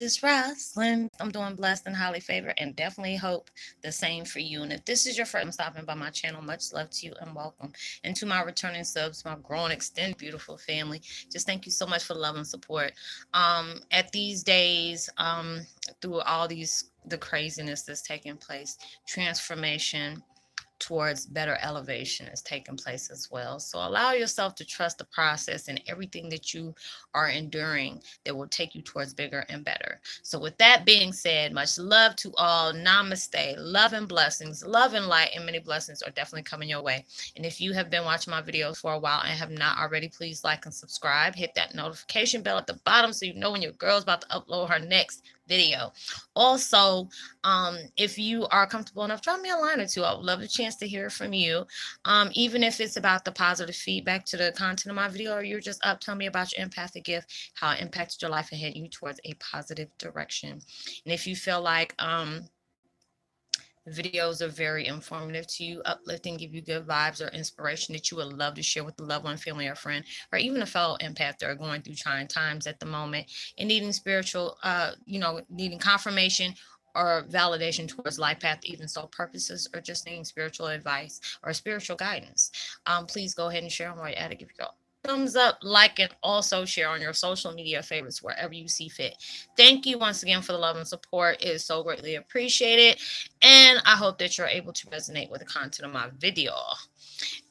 is Roslynn. I'm doing blessed and highly favored and definitely hope the same for you. And if this is your first time stopping by my channel, much love to you and welcome. And to my returning subs, my growing, extended, beautiful family, just thank you so much for the love and support. At these days, through all the craziness that's taking place, transformation towards better elevation is taking place as well. So allow yourself to trust the process and everything that you are enduring that will take you towards bigger and better. So with that being said, much love to all. Namaste. Love and blessings. Love and light and many blessings are definitely coming your way. And if you have been watching my videos for a while and have not already, please like and subscribe. Hit that notification bell at the bottom so you know when your girl's about to upload her next video. Also, if you are comfortable enough, drop me a line or two. I would love a chance to hear from you. Even if it's about the positive feedback to the content of my video, or you're just up, tell me about your empathic gift, how it impacted your life and heading you towards a positive direction. And if you feel like videos are very informative to you, uplifting, give you good vibes or inspiration that you would love to share with a loved one, family, or friend, or even a fellow empath that are going through trying times at the moment and needing spiritual, needing confirmation or validation towards life path, even soul purposes, or just needing spiritual advice or spiritual guidance, please go ahead and share them while you're at it. Give your thumbs up, like, and also share on your social media favorites wherever you see fit. Thank you once again for the love and support. It is so greatly appreciated. And I hope that you're able to resonate with the content of my video.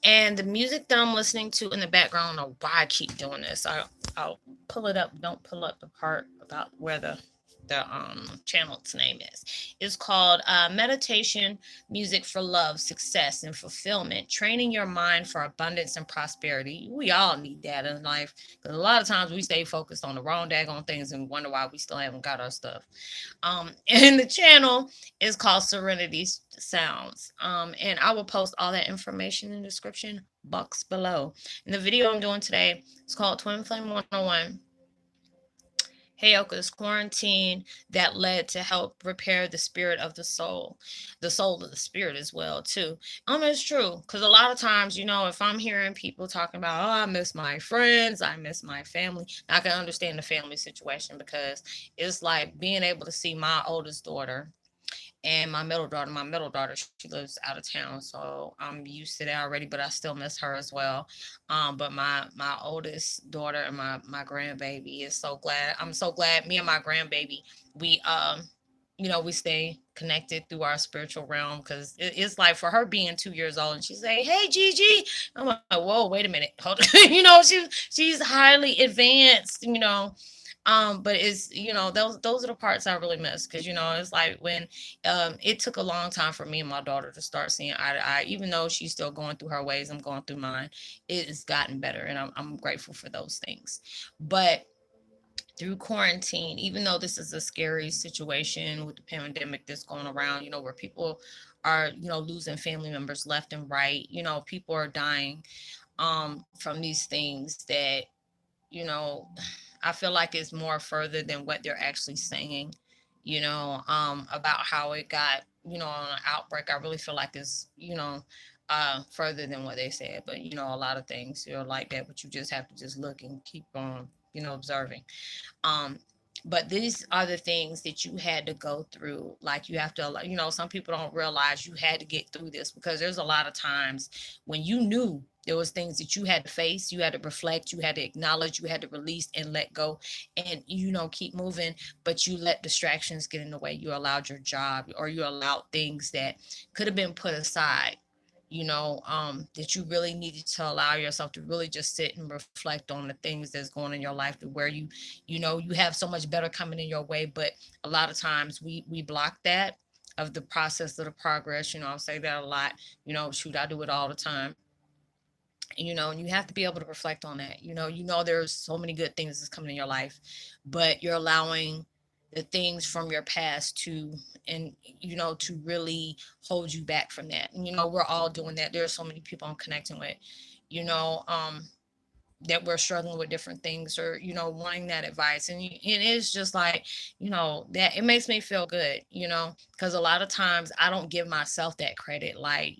And the music that I'm listening to in the background, I don't know why I keep doing this. I'll pull it up. Don't pull up the part about where the channel's name is. It's called Meditation Music for Love, Success, and Fulfillment, training your mind for abundance and prosperity. We all need that in life because a lot of times we stay focused on the wrong daggone things and wonder why we still haven't got our stuff. And the channel is called Serenity Sounds. And I will post all that information in the description box below. And the video I'm doing today is called Twin Flame 101. Heyokas quarantine that led to help repair the spirit of the soul of the spirit as well too. It's true because a lot of times, if I'm hearing people talking about, oh, I miss my friends, I miss my family, I can understand the family situation because it's like being able to see my oldest daughter and my middle daughter. My middle daughter, she lives out of town, so I'm used to that already, but I still miss her as well. But my oldest daughter and my grandbaby is so glad. I'm so glad. Me and my grandbaby, we we stay connected through our spiritual realm because it's like for her being 2 years old and she's like, "Hey, Gigi," I'm like, "Whoa, wait a minute, hold on." She's highly advanced, but it's those are the parts I really miss because it's like when it took a long time for me and my daughter to start seeing eye to eye. Even though she's still going through her ways, I'm going through mine. It has gotten better, and I'm grateful for those things. But through quarantine, even though this is a scary situation with the pandemic that's going around, where people are losing family members left and right, people are dying from these things that you know I feel like it's more further than what they're actually saying, about how it got, on an outbreak. I really feel like it's, further than what they said. But, a lot of things, like that, but you just have to just look and keep on, observing. Um, but these are the things that you had to go through. Like you have to, some people don't realize you had to get through this because there's a lot of times when you knew there was things that you had to face, you had to reflect, you had to acknowledge, you had to release and let go and, keep moving. But you let distractions get in the way. You allowed your job or you allowed things that could have been put aside, that you really needed to allow yourself to really just sit and reflect on the things that's going in your life to where you have so much better coming in your way. But a lot of times we block that of the process of the progress. I'll say that a lot. Shoot, I do it all the time. And you have to be able to reflect on that. There's so many good things that's coming in your life, but you're allowing the things from your past to really hold you back from that. And we're all doing that. There are so many people I'm connecting with, you know, um, that we're struggling with different things or wanting that advice, and it's just like that it makes me feel good, because a lot of times I don't give myself that credit. Like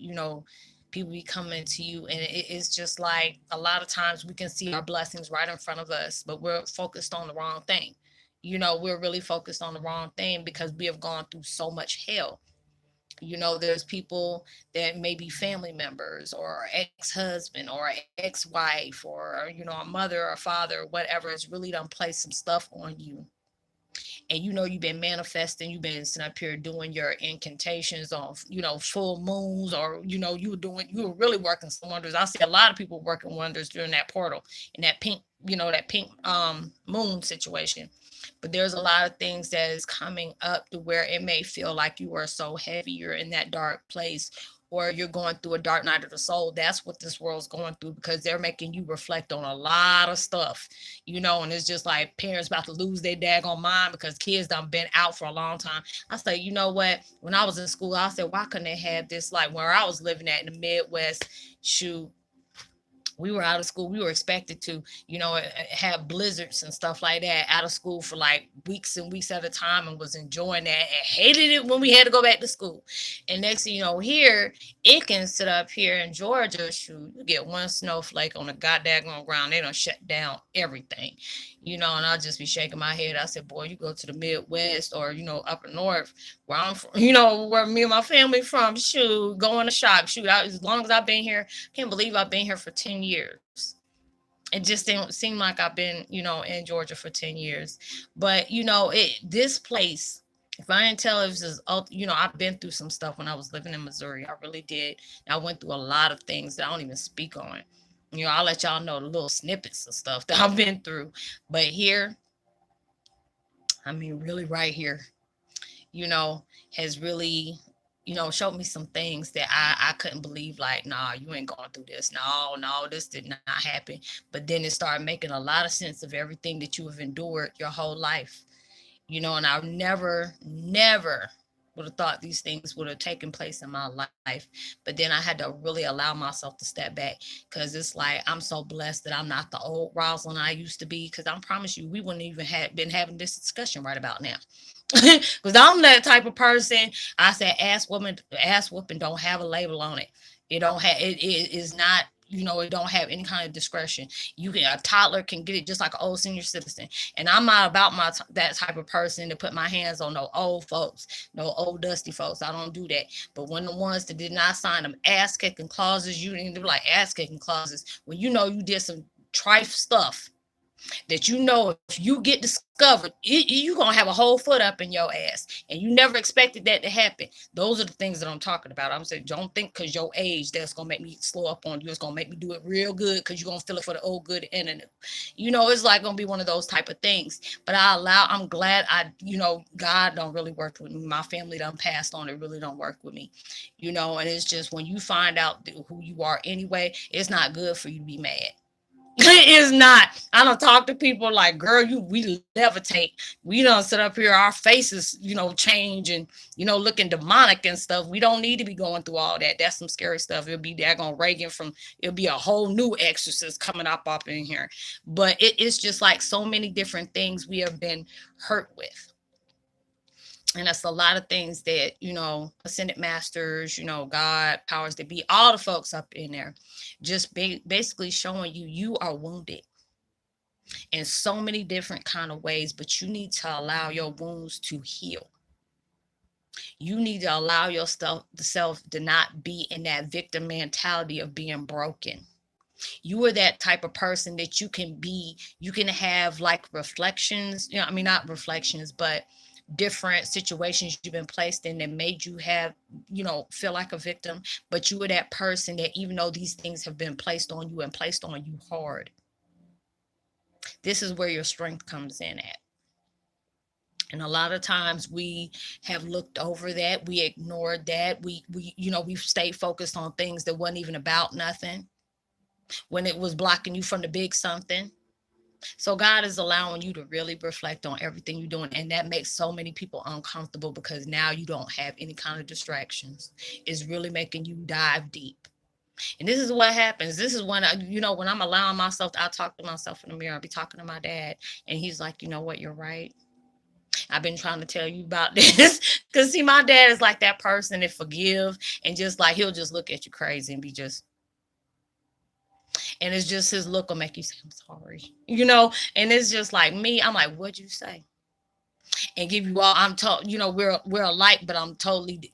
people be coming to you and it's just like a lot of times we can see our blessings right in front of us, but we're focused on the wrong thing. We're really focused on the wrong thing because we have gone through so much hell. There's people that may be family members or ex-husband or ex-wife or, a mother or father or whatever has really done placed some stuff on you. And you've been manifesting, you've been sitting up here doing your incantations on, full moons, or you were really working some wonders. I see a lot of people working wonders during that portal and that pink moon situation. But there's a lot of things that is coming up to where it may feel like you are so heavy, you're in that dark place, or you're going through a dark night of the soul. That's what this world's going through, because they're making you reflect on a lot of stuff, and it's just like parents about to lose their daggone mind because kids done been out for a long time. I say, you know what? When I was in school, I said, why couldn't they have this like where I was living at in the Midwest? Shoot, we were out of school. We were expected to, have blizzards and stuff like that out of school for like weeks and weeks at a time, and was enjoying that and hated it when we had to go back to school. And next thing you know, here, it can sit up here in Georgia, shoot, you get one snowflake on the goddamn ground, they don't shut down everything, and I'll just be shaking my head. I said, boy, you go to the Midwest or, upper north where I'm from, where me and my family from, shoot, going to shop, shoot, as long as I've been here, can't believe I've been here for 10 years. It just didn't seem like I've been, in Georgia for 10 years. But, this place, if I didn't tell it was just, I've been through some stuff when I was living in Missouri. I really did. I went through a lot of things that I don't even speak on. I'll let y'all know the little snippets of stuff that I've been through. But here, I mean, really right here, you know, has really, showed me some things that I couldn't believe. Like, nah, you ain't going through this. No, no, this did not happen. But then it started making a lot of sense of everything that you have endured your whole life. And I never would have thought these things would have taken place in my life. But then I had to really allow myself to step back, because it's like I'm so blessed that I'm not the old Roslynn I used to be. Because I promise you, we wouldn't even have been having this discussion right about now. Because I'm that type of person. I said, ass whooping don't have a label on it. It don't have. It is not. It don't have any kind of discretion. A toddler can get it just like an old senior citizen. And I'm not about that type of person to put my hands on no old folks, no old dusty folks. I don't do that. But when the ones that did not sign them ass kicking clauses, you need to be like ass kicking clauses when you did some trife stuff that if you get discovered, you're going to have a whole foot up in your ass. And you never expected that to happen. Those are the things that I'm talking about. I'm saying, don't think because your age, that's going to make me slow up on you. It's going to make me do it real good because you're going to feel it for the old good and the new. It's like going to be one of those type of things. But I'm glad God don't really work with me. My family done passed on. It really don't work with me. And it's just when you find out who you are anyway, it's not good for you to be mad. It's not. I don't talk to people like, girl, we levitate. We don't sit up here, our faces, change and, looking demonic and stuff. We don't need to be going through all that. That's some scary stuff. It'll be daggone Reagan it'll be a whole new exorcist coming up in here. But it's just like so many different things we have been hurt with. And that's a lot of things that, ascended masters, God, powers that be, all the folks up in there, just basically showing you are wounded in so many different kind of ways, but you need to allow your wounds to heal. You need to allow yourself to not be in that victim mentality of being broken. You are that type of person that you can have like reflections, I mean, not reflections, but different situations you've been placed in that made you feel like a victim. But you are that person that, even though these things have been placed on you and placed on you hard, this is where your strength comes in at. And a lot of times we have looked over that, we ignored that, we've stayed focused on things that wasn't even about nothing, when it was blocking you from the big something. So God is allowing you to really reflect on everything you're doing. And that makes so many people uncomfortable, because now you don't have any kind of distractions. It's really making you dive deep. And this is what happens. This is when when I'm allowing myself, I talk to myself in the mirror. I'll be talking to my dad, and he's like, you know what, you're right. I've been trying to tell you about this. Because see, my dad is like that person that forgive, and just like, he'll just look at you crazy and be just, and it's just his look will make you say, I'm sorry, and it's just like me. I'm like, what'd you say? and give you all. I'm told, we're alike, but I'm totally,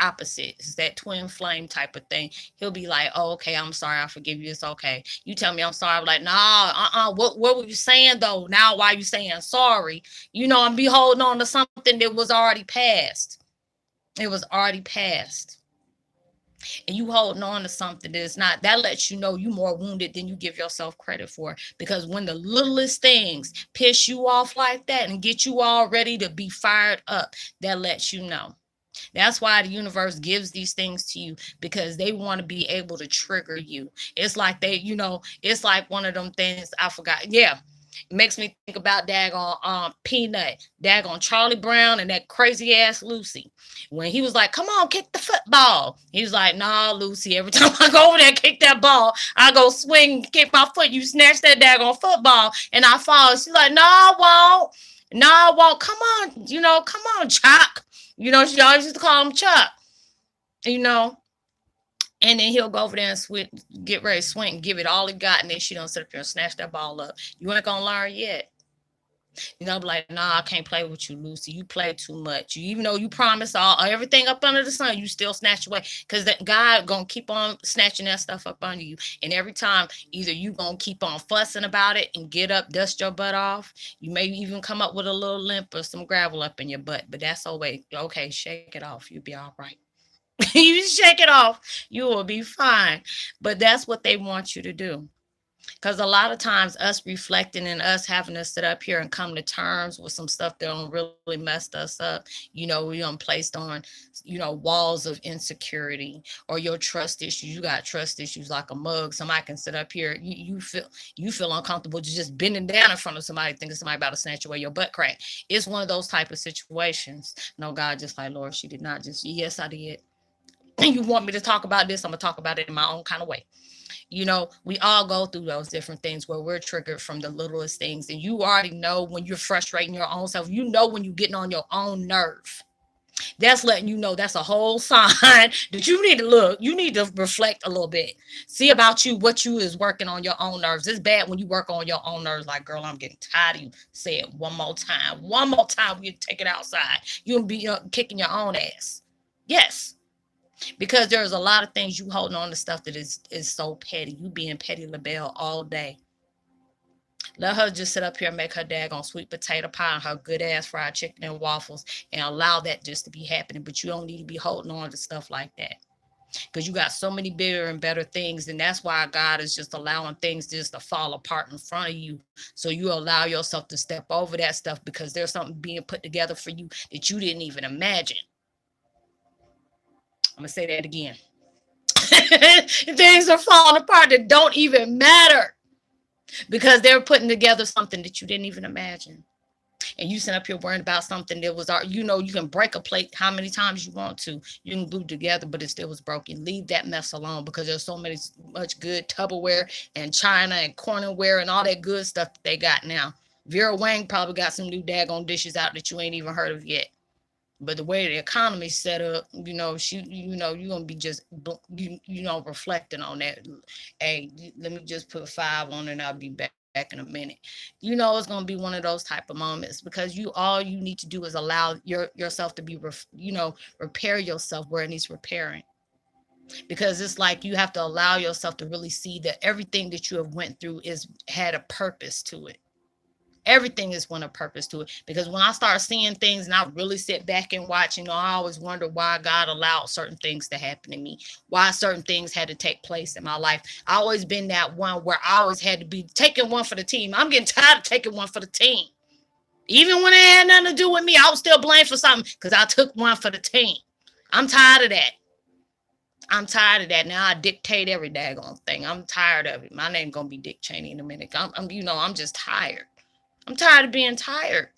opposite. It's that twin flame type of thing. He'll be like, "Oh, okay, I'm sorry, I forgive you. It's okay." You tell me I'm sorry, I'm like, "Nah, what were you saying though? Now why you saying sorry?" I'm be holding on to something that was already past. It was already past. And you holding on to something that's not, that lets you know you more wounded than you give yourself credit for. Because when the littlest things piss you off like that and get you all ready to be fired up, that lets you know. That's why the universe gives these things to you, because they want to be able to trigger you. It's like it's like one of them things I forgot. Yeah. It makes me think about daggone Peanut, daggone Charlie Brown, and that crazy ass Lucy. When he was like, "Come on, kick the football," he was like, "Nah, Lucy. Every time I go over there, kick that ball, I go swing, kick my foot. You snatch that daggone football, and I fall." She's like, "No, I won't. No, I won't. Come on, come on, Chuck." She always used to call him Chuck, you know. And then he'll go over there and get ready to swing, give it all he got, and then she don't sit up there and snatch that ball up. You ain't gonna learn yet. Be like, "Nah, I can't play with you, Lucy. You play too much. Even though you promise all everything up under the sun, you still snatch away, because that God gonna keep on snatching that stuff up under you. And every time, either you gonna keep on fussing about it and get up, dust your butt off. You may even come up with a little limp or some gravel up in your butt, but that's okay. Shake it off. You'll be all right. You shake it off, you will be fine. But that's what they want you to do. Because a lot of times, us reflecting and us having to sit up here and come to terms with some stuff that don't really messed us up, we done placed on, walls of insecurity, or your trust issues. You got trust issues like a mug. Somebody can sit up here. You feel uncomfortable just bending down in front of somebody, thinking somebody about to snatch away your butt crack. It's one of those type of situations. No, God just like, "Lord, she did not just, yes, I did." You want me to talk about this? I'm gonna talk about it in my own kind of way. We all go through those different things where we're triggered from the littlest things. And you already know when you're frustrating your own self. You know when you're getting on your own nerve. That's letting you know that's a whole sign that you need to look. You need to reflect a little bit. See about you, what you is working on your own nerves. It's bad when you work on your own nerves. Like, "Girl, I'm getting tired of you." Say it one more time. One more time, we take it outside. You'll be kicking your own ass. Yes. Because there's a lot of things you holding on to, stuff that is so petty. You being petty LaBelle all day. Let her just sit up here and make her daggone sweet potato pie and her good ass fried chicken and waffles, and allow that just to be happening. But you don't need to be holding on to stuff like that, because you got so many bigger and better things. And that's why God is just allowing things just to fall apart in front of you, so you allow yourself to step over that stuff, because there's something being put together for you that you didn't even imagine. I'm gonna say that again. Things are falling apart that don't even matter, because they're putting together something that you didn't even imagine. And you sit up here worrying about something that was, you can break a plate how many times you want to. You can glue it together, but it still was broken. Leave that mess alone, because there's much good Tupperware and China and Cornerware and all that good stuff that they got now. Vera Wang probably got some new daggone dishes out that you ain't even heard of yet. But the way the economy's set up, you're gonna be just reflecting on that. Hey, let me just put 5 on and I'll be back in a minute. It's gonna be one of those type of moments, because all you need to do is allow yourself to be repair yourself where it needs repairing. Because it's like you have to allow yourself to really see that everything that you have went through is had a purpose to it. Everything is one a purpose to it. Because when I start seeing things and I really sit back and watch, I always wonder why God allowed certain things to happen to me, why certain things had to take place in my life. I always been that one where I always had to be taking one for the team. I'm getting tired of taking one for the team. Even when it had nothing to do with me, I was still blamed for something because I took one for the team. I'm tired of that. I'm tired of that. Now I dictate every daggone thing. I'm tired of it. My name gonna be Dick Cheney in a minute. I'm just tired. I'm tired of being tired.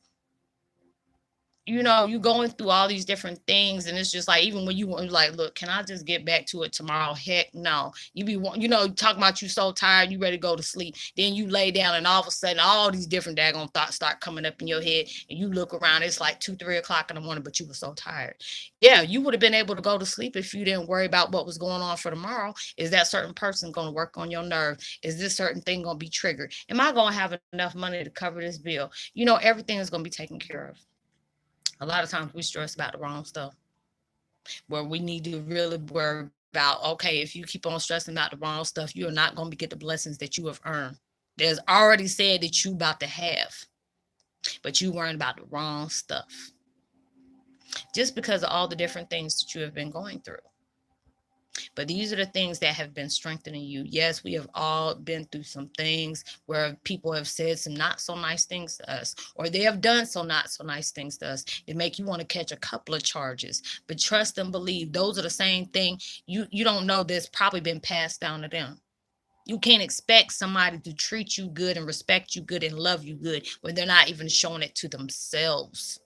You going through all these different things, and it's just like, even when you want, like, "Look, can I just get back to it tomorrow?" Heck no. You be talking about you so tired, you ready to go to sleep. Then you lay down, and all of a sudden, all these different daggone thoughts start coming up in your head, and you look around, it's like 2-3 o'clock in the morning, but you were so tired. Yeah, you would have been able to go to sleep if you didn't worry about what was going on for tomorrow. Is that certain person going to work on your nerve? Is this certain thing going to be triggered? Am I going to have enough money to cover this bill? Everything is going to be taken care of. A lot of times we stress about the wrong stuff, where we need to really worry about, okay, if you keep on stressing about the wrong stuff, you are not going to get the blessings that you have earned. There's already said that you about to have, but you worrying about the wrong stuff just because of all the different things that you have been going through. But these are the things that have been strengthening you. Yes, we have all been through some things where people have said some not so nice things to us, or they have done some not so nice things to us. It make you want to catch a couple of charges. But trust and believe, those are the same thing. You don't know that's probably been passed down to them. You can't expect somebody to treat you good and respect you good and love you good when they're not even showing it to themselves.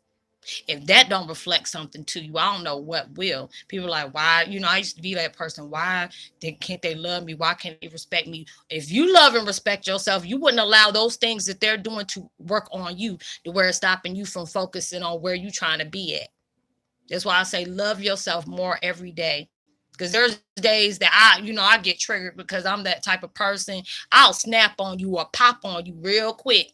If that don't reflect something to you, I don't know what will. People are like, why? I used to be that person. Why can't they love me? Why can't they respect me? If you love and respect yourself, you wouldn't allow those things that they're doing to work on you, to where it's stopping you from focusing on where you're trying to be at. That's why I say love yourself more every day. Because there's days that I get triggered because I'm that type of person. I'll snap on you or pop on you real quick.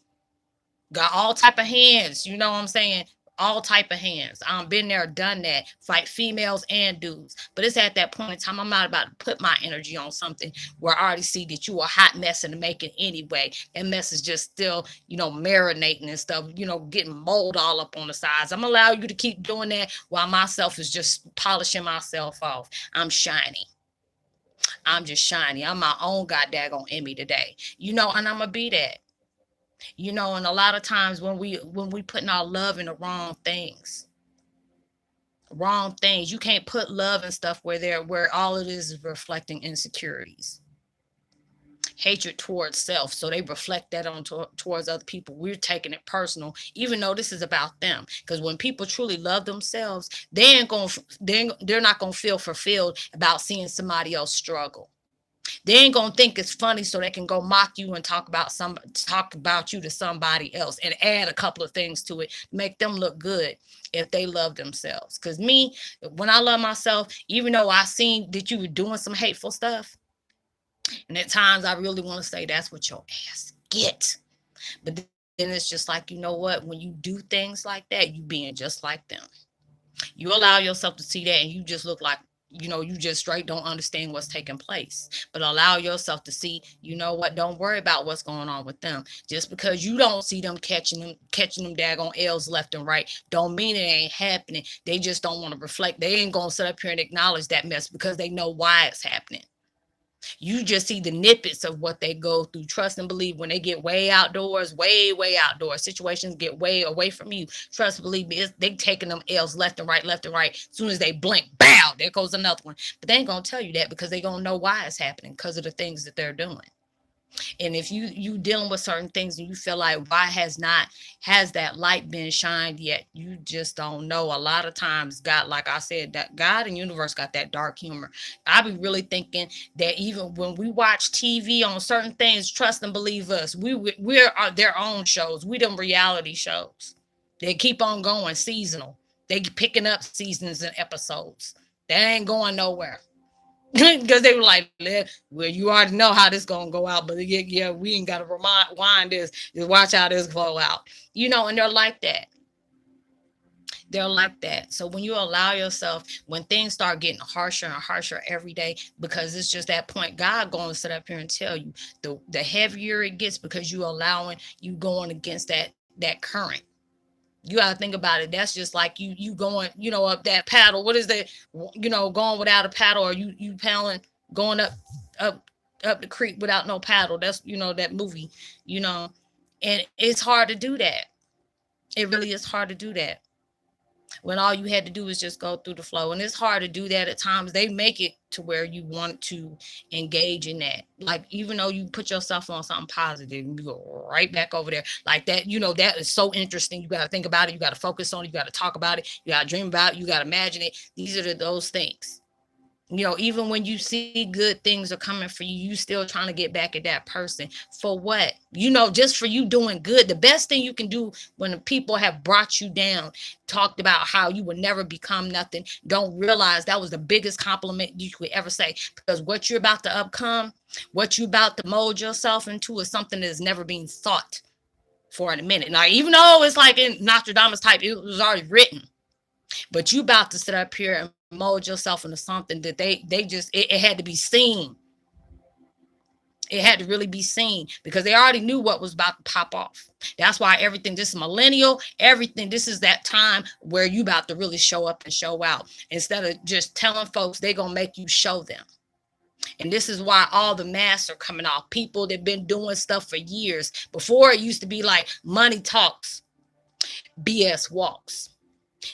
Got all type of hands, you know what I'm saying? All type of hands. Been there, done that. Fight females and dudes. But it's at that point in time, I'm not about to put my energy on something where I already see that you a hot mess in the making anyway. And mess is just still, marinating and stuff, getting mold all up on the sides. I'm allow you to keep doing that while myself is just polishing myself off. I'm shiny. I'm just shiny. I'm my own goddamn Emmy today. And I'm gonna be that. And a lot of times when we putting our love in the wrong things, you can't put love and stuff where all it is reflecting insecurities, hatred towards self, so they reflect that on towards other people. We're taking it personal, even though this is about them, because when people truly love themselves, they're not gonna feel fulfilled about seeing somebody else struggle. They ain't gonna think it's funny, so they can go mock you and talk about you to somebody else and add a couple of things to it, make them look good if they love themselves. Cause me, when I love myself, even though I seen that you were doing some hateful stuff, and at times I really want to say that's what your ass get. But then it's just like, you know what? When you do things like that, you being just like them. You allow yourself to see that and you just look like, you just straight don't understand what's taking place. But allow yourself to see, you know what, don't worry about what's going on with them. Just because you don't see them catching them daggone L's left and right, don't mean it ain't happening. They just don't want to reflect. They ain't gonna sit up here and acknowledge that mess because they know why it's happening. You just see the nippets of what they go through. Trust and believe, when they get way outdoors, way outdoors, situations get way away from you. Trust and believe me, they taking them L's left and right, left and right. As soon as they blink, bow, there goes another one. But they ain't gonna tell you that because they gonna know why it's happening, because of the things that they're doing. And if you dealing with certain things and you feel like, why has that light been shined yet, you just don't know. A lot of times God, like I said, that God and universe got that dark humor. I be really thinking that even when we watch TV on certain things, trust and believe us, we're their own shows. We them reality shows. They keep on going seasonal. They picking up seasons and episodes. They ain't going nowhere. Because they were like, well, you already know how this gonna go out, but yeah, we ain't gotta rewind this. Just watch how this flow out, and they're like that. They're like that. So when you allow yourself, when things start getting harsher and harsher every day, because it's just that point, God going to sit up here and tell you, the heavier it gets, because you going against that current. You got to think about it. That's just like you going, up that paddle. What is that? Going without a paddle, or you paddling, going up up the creek without no paddle. That's that movie. You know, and it's hard to do that. It really is hard to do that when all you had to do is just go through the flow. And it's hard to do that at times. They make it to where you want to engage in that. Like, even though you put yourself on something positive, you go right back over there. Like that, that is so interesting. You got to think about it. You got to focus on it. You got to talk about it. You got to dream about it. You got to imagine it. These are those things. Even when you see good things are coming for you, you still trying to get back at that person. For what? Just for you doing good. The best thing you can do when people have brought you down, talked about how you would never become nothing, don't realize that was the biggest compliment you could ever say. Because what you're about to upcome, what you're about to mold yourself into, is something that is never being thought for in a minute. Now, even though it's like in Nostradamus type, it was already written. But you about to sit up here and mold yourself into something that they just it had to be seen. It had to really be seen because they already knew what was about to pop off. That's why everything, this is millennial, everything, this is that time where you about to really show up and show out. Instead of just telling folks, they gonna make you show them. And this is why all the masks are coming off. People that been doing stuff for years. Before it used to be like money talks, BS walks.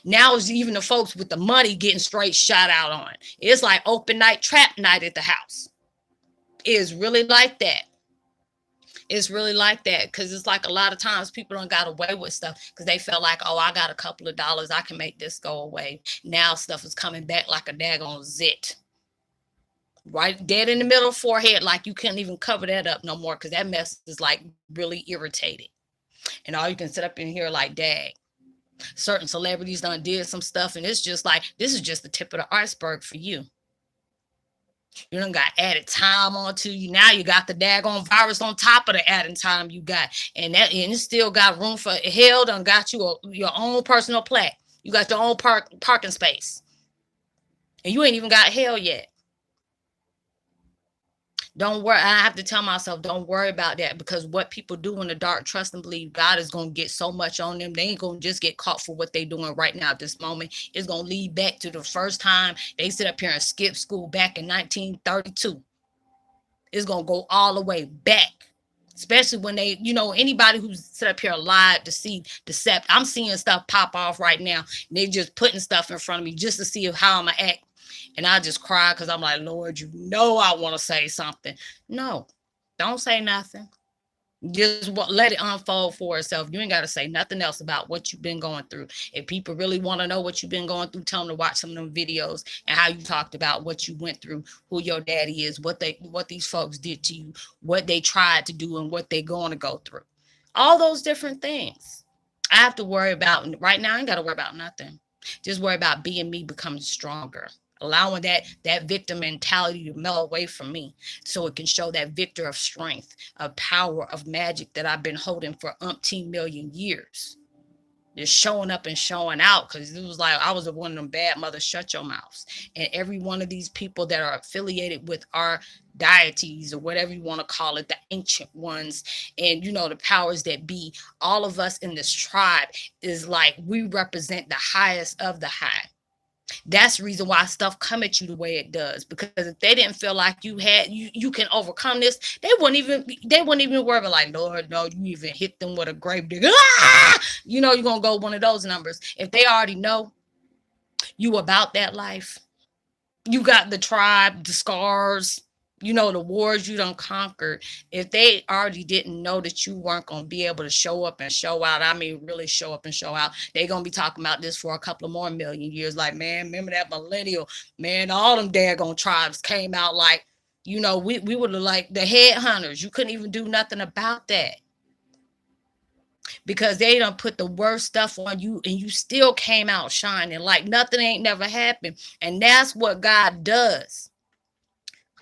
Now it's even the folks with the money getting straight shot out on. It's like open night, trap night at the house. It's really like that. It's really like that because it's like a lot of times people don't got away with stuff because they felt like, oh, I got a couple of dollars, I can make this go away. Now stuff is coming back like a daggone zit. Right dead in the middle of the forehead, like you can't even cover that up no more because that mess is like really irritated. And all you can sit up in here like, dag. Certain celebrities done did some stuff, and it's just like, this is just the tip of the iceberg for you. You done got added time onto you. Now you got the daggone virus on top of the added time you got. And it still got room for hell done got you your own personal plaque. You got your own parking space. And you ain't even got hell yet. Don't worry. I have to tell myself, don't worry about that because what people do in the dark, trust and believe God is going to get so much on them. They ain't going to just get caught for what they doing right now at this moment. It's going to lead back to the first time they sit up here and skip school back in 1932. It's going to go all the way back. Especially when they, anybody who's sit up here alive to see decept. I'm seeing stuff pop off right now. And they just putting stuff in front of me just to see how I'm going to act. And I just cry because I'm like, Lord, I want to say something. No, don't say nothing. Just let it unfold for itself. You ain't got to say nothing else about what you've been going through. If people really want to know what you've been going through, tell them to watch some of them videos and how you talked about what you went through, who your daddy is, what these folks did to you, what they tried to do, and what they're going to go through. All those different things. I have to worry about right now. I ain't got to worry about nothing. Just worry about being me, becoming stronger. Allowing that victim mentality to melt away from me so it can show that victor of strength, of power, of magic that I've been holding for umpteen million years. Just showing up and showing out because it was like I was one of them bad mothers, shut your mouths. And every one of these people that are affiliated with our deities or whatever you want to call it, the ancient ones and, the powers that be, all of us in this tribe is like we represent the highest of the high. That's the reason why stuff come at you the way it does. Because if they didn't feel like you can overcome this, they wouldn't even worry like, Lord, no, you even hit them with a grave digger. You're gonna go one of those numbers. If they already know you about that life, you got the tribe, the scars, the wars you done conquered. If they already didn't know that you weren't going to be able to show up and show out, I mean, really show up and show out, they're going to be talking about this for a couple of more million years. Like, man, remember that millennial, man, all them daggone tribes came out like, we were like the headhunters. You couldn't even do nothing about that. Because they done put the worst stuff on you and you still came out shining like nothing ain't never happened. And that's what God does.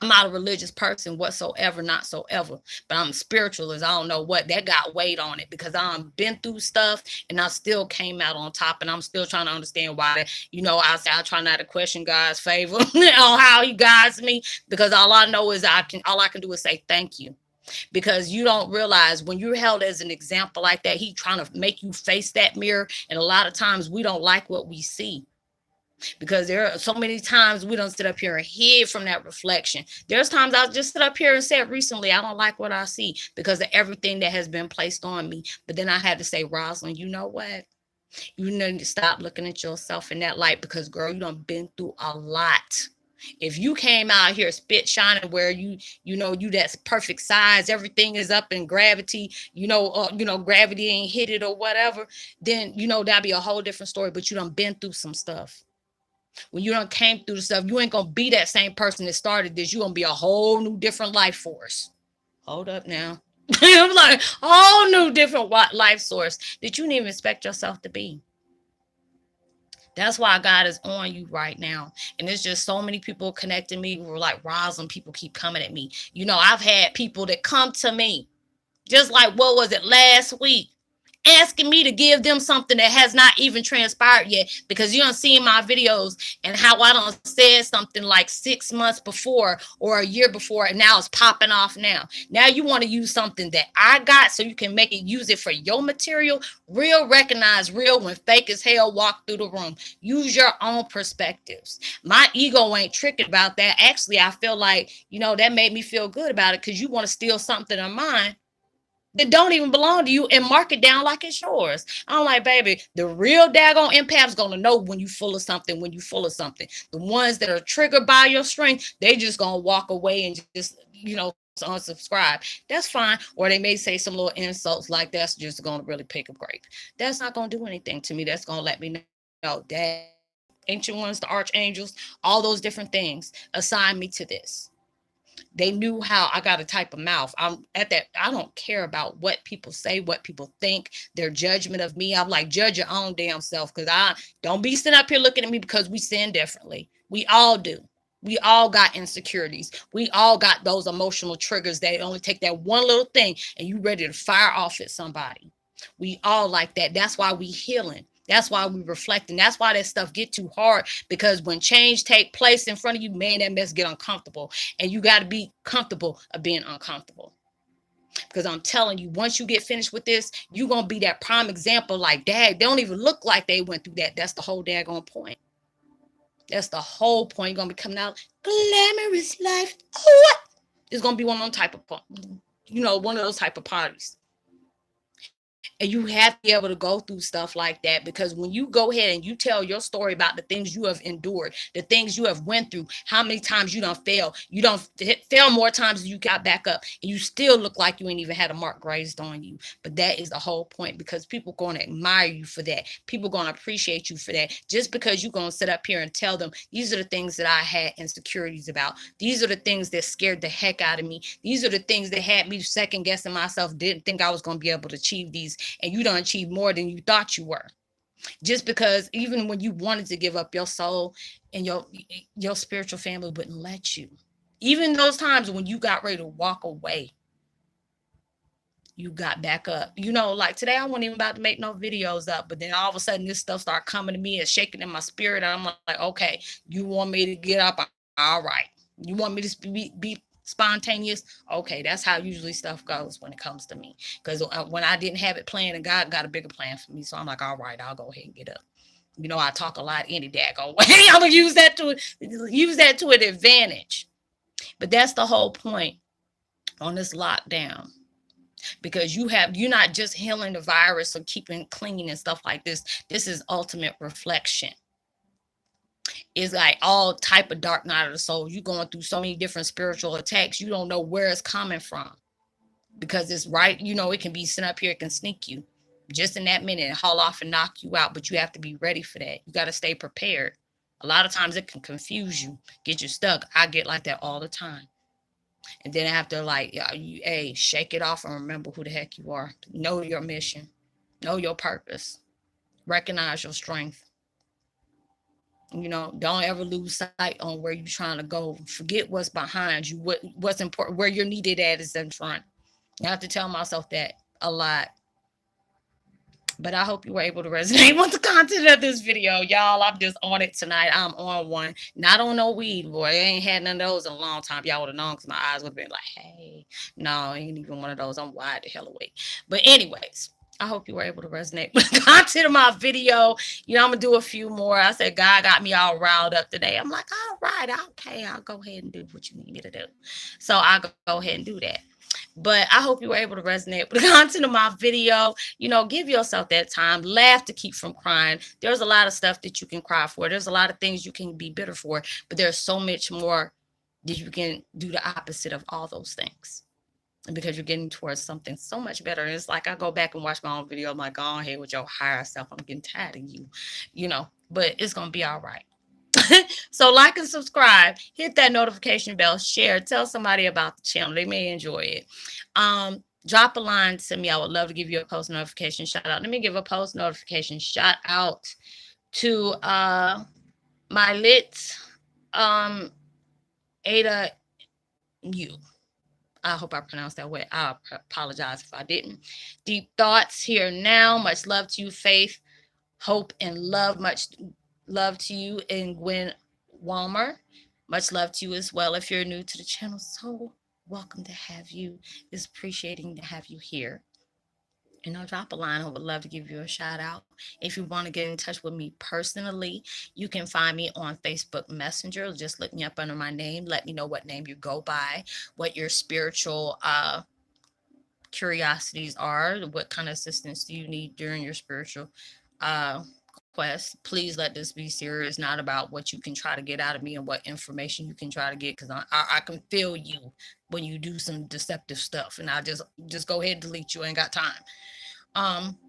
I'm not a religious person whatsoever, not so ever, but I'm spiritualist. I don't know what that got weight on it because I've been through stuff and I still came out on top and I'm still trying to understand why, I try not to question God's favor on how he guides me because all I know is all I can do is say thank you. Because you don't realize when you're held as an example like that, he trying to make you face that mirror. And a lot of times we don't like what we see. Because there are so many times we don't sit up here and hid from that reflection. There's times I'll just sit up here and said recently, I don't like what I see because of everything that has been placed on me. But then I had to say, Roslynn, you know what? You need to stop looking at yourself in that light because, girl, you done been through a lot. If you came out here spit shining where you that's perfect size, everything is up in gravity, gravity ain't hit it or whatever, then, that'd be a whole different story. But you done been through some stuff. When you done came through the stuff, you ain't going to be that same person that started this. You're going to be a whole new different life force. Hold up now. I'm like, whole new different life source that you didn't even expect yourself to be. That's why God is on you right now. And there's just so many people connecting me who are like, Roslynn, people keep coming at me. I've had people that come to me just like, what was it, last week? asking me to give them something that has not even transpired yet, because you don't see my videos and how I don't said something like 6 months before or a year before, and now it's popping off now. Now you want to use something that I got so you can make it, use it for your material. Real recognize real when fake as hell walk through the room. Use your own perspectives. My ego ain't tricky about that. Actually, I feel like, that made me feel good about it, because you want to steal something of mine that don't even belong to you and mark it down like it's yours. I'm like, baby, the real daggone empath's gonna know when you full of something, when you full of something. The ones that are triggered by your strength, they just gonna walk away and just, unsubscribe. That's fine. Or they may say some little insults like that's just gonna really pick a grape. That's not gonna do anything to me. That's gonna let me know, Dad, ancient ones, the archangels, all those different things assign me to this. They knew how I got a type of mouth. I'm at that. I don't care about what people say, what people think, their judgment of me. I'm like, judge your own damn self, because I don't be sitting up here looking at me, because we sin differently. We all do. We all got insecurities. We all got those emotional triggers that only take that one little thing and you ready to fire off at somebody. We all like that. That's why we healing. That's why we reflecting. That's why that stuff get too hard, because when change take place in front of you, man, that mess get uncomfortable. And you got to be comfortable of being uncomfortable. Because I'm telling you, once you get finished with this, you're going to be that prime example. Like, dad, they don't even look like they went through that. That's the whole daggone point. That's the whole point. You're going to be coming out, glamorous life. What? It's going to be one of those type of, one of those type of parties. And you have to be able to go through stuff like that, because when you go ahead and you tell your story about the things you have endured, the things you have went through, how many times you don't fail, you don't fail more times than you got back up, and you still look like you ain't even had a mark grazed on you. But that is the whole point, because people going to admire you for that. People going to appreciate you for that. Just because you're going to sit up here and tell them, these are the things that I had insecurities about. These are the things that scared the heck out of me. These are the things that had me second guessing myself, didn't think I was going to be able to achieve these, and you don't achieve more than you thought you were. Just because even when you wanted to give up your soul, and your spiritual family wouldn't let you. Even those times when you got ready to walk away, you got back up. Like today, I wasn't even about to make no videos up, but then all of a sudden this stuff started coming to me and shaking in my spirit. I'm like, okay, you want me to get up? All right. You want me to be spontaneous? Okay, that's how usually stuff goes when it comes to me. Because when I didn't have it planned, and God got a bigger plan for me, so I'm like, all right, I'll go ahead and get up. I talk a lot any daggone way. I'm gonna use that to an advantage. But that's the whole point on this lockdown, because you're not just healing the virus or keeping clean and stuff like this. This is ultimate reflection. It's like all type of dark night of the soul. You're going through so many different spiritual attacks. You don't know where it's coming from, because it's right. It can be sent up here. It can sneak you just in that minute and haul off and knock you out. But you have to be ready for that. You got to stay prepared. A lot of times it can confuse you, get you stuck. I get like that all the time. And then after, like, hey, shake it off and remember who the heck you are. Know your mission. Know your purpose. Recognize your strength. Don't ever lose sight on where you're trying to go. Forget what's behind you. What's important, where you're needed at is in front. I have to tell myself that a lot. But I hope you were able to resonate with the content of this video. Y'all, I'm just on it tonight. I'm on one. Not on no weed, boy. I ain't had none of those in a long time. Y'all would have known, because my eyes would have been like, hey. No, ain't even one of those. I'm wide the hell awake. But anyways, I hope you were able to resonate with the content of my video. I'm going to do a few more. I said, God got me all riled up today. I'm like, all right, okay, I'll go ahead and do what you need me to do. So I'll go ahead and do that. But I hope you were able to resonate with the content of my video. Give yourself that time. Laugh to keep from crying. There's a lot of stuff that you can cry for. There's a lot of things you can be bitter for. But there's so much more that you can do the opposite of all those things. And because you're getting towards something so much better. And it's like I go back and watch my own video. I'm like, go ahead with your higher self. I'm getting tired of you. But it's going to be all right. So like and subscribe, hit that notification bell, share, tell somebody about the channel. They may enjoy it. Drop a line to me. I would love to give you a post notification shout out. Let me give a post notification shout out to my lit Ada U. I hope I pronounced that way. I apologize if I didn't. Deep thoughts here now. Much love to you, Faith, hope, and love. Much love to you, and Gwen Walmer. Much love to you as well. If you're new to the channel, so welcome to have you. It's appreciating to have you here. And I'll drop a line. I would love to give you a shout out. If you want to get in touch with me personally, you can find me on Facebook Messenger. Just look me up under my name. Let me know what name you go by, what your spiritual curiosities are, what kind of assistance do you need during your spiritual uh, quest. Please let this be serious, not about what you can try to get out of me and what information you can try to get, because I can feel you when you do some deceptive stuff, and I just go ahead and delete you. I ain't got time. Um,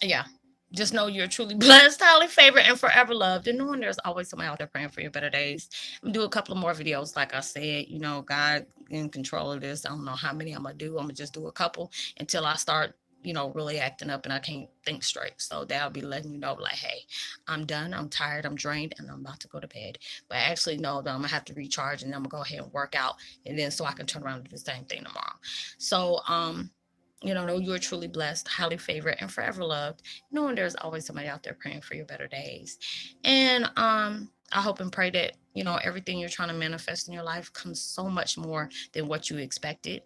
yeah. Just know you're truly blessed, highly favored, and forever loved. And knowing there's always somebody out there praying for your better days. I'm gonna do a couple of more videos, like I said. God in control of this. I don't know how many I'm gonna do. I'm gonna just do a couple until I start, really acting up and I can't think straight. So that'll be letting you know, like, hey, I'm done. I'm tired. I'm drained, and I'm about to go to bed. But I actually know that I'm gonna have to recharge, and I'm gonna go ahead and work out, and then so I can turn around and do the same thing tomorrow. So know you are truly blessed, highly favored, and forever loved, knowing there's always somebody out there praying for your better days. And I hope and pray that, everything you're trying to manifest in your life comes so much more than what you expected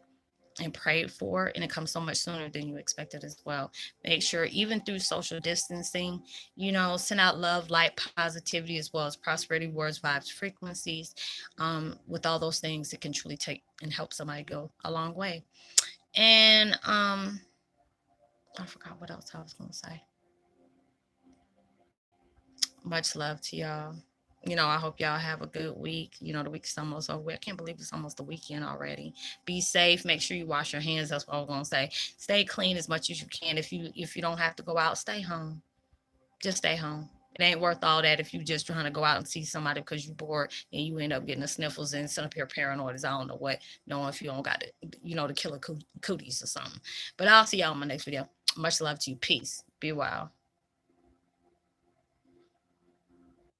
and prayed for, and it comes so much sooner than you expected as well. Make sure, even through social distancing, send out love, light, positivity, as well as prosperity, words, vibes, frequencies. With all those things, it can truly take and help somebody go a long way. And I forgot what else I was gonna say. Much love to y'all. I hope y'all have a good week. The week's almost over. I can't believe it's almost the weekend already. Be safe. Make sure you wash your hands. That's what I was gonna say. Stay clean as much as you can. If you don't have to go out, stay home. Just stay home. It ain't worth all that if you just trying to go out and see somebody because you bored and you end up getting the sniffles and sitting up here paranoid as I don't know what, knowing if you don't got the killer cooties or something. But I'll see y'all in my next video. Much love to you. Peace. Be well.